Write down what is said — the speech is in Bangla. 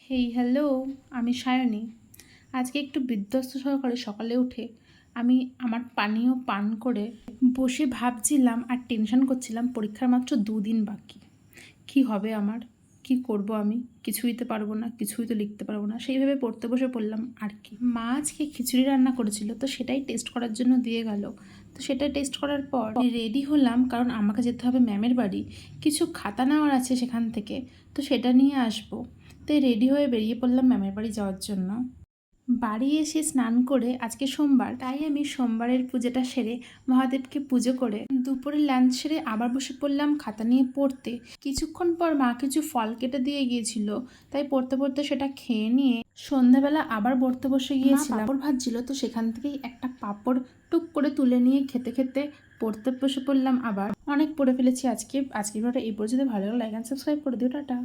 হেই হ্যালো, আমি সায়নী। আজকে একটু বিধ্বস্ত সহকারে সকালে উঠে আমি আমার পানীয় পান করে বসে ভাবছিলাম আর টেনশন করছিলাম পরীক্ষার মাত্র 2 দিন বাকি। কি হবে আমার, কি করব আমি? কিছুই তো পারবো না, কিছুই তো লিখতে পারবো না, সেইভাবে পড়তে বসে পড়লাম আর কি। মা আজকে খিচুড়ি রান্না করেছিল, তো সেটাই টেস্ট করার জন্য দিয়ে গেল। তো সেটা টেস্ট করার পর রেডি হলাম, কারণ আমাকে যেতে হবে ম্যামের বাড়ি, কিছু খাতা নেওয়ার আছে সেখান থেকে, তো সেটা নিয়ে আসবো। তাই রেডি হয়ে বেরিয়ে পড়লাম ম্যামের বাড়ি যাওয়ার জন্য। বাড়ি এসে স্নান করে, আজকে সোমবার তাই আমি সোমবারের পুজোটা সেরে মহাদেবকে পুজো করে দুপুরে লাঞ্চ সেরে আবার বসে পড়লাম খাতা নিয়ে পড়তে। কিছুক্ষণ পর মা কিছু ফল কেটে দিয়ে গিয়েছিল, তাই পড়তে পড়তে সেটা খেয়ে নিয়ে সন্ধ্যাবেলা আবার পড়তে বসে গিয়েছিলাম। পাঁপড় ভাজছিল, তো সেখান থেকেই একটা পাঁপড় টুক করে তুলে নিয়ে খেতে খেতে পড়তে বসে পড়লাম। আবার অনেক পড়ে ফেলেছি আজকে। ভিডিওটা এই পর্যন্ত ভালো লাগলে লাইক অ্যান্ড সাবস্ক্রাইব করে দিও। টাটা।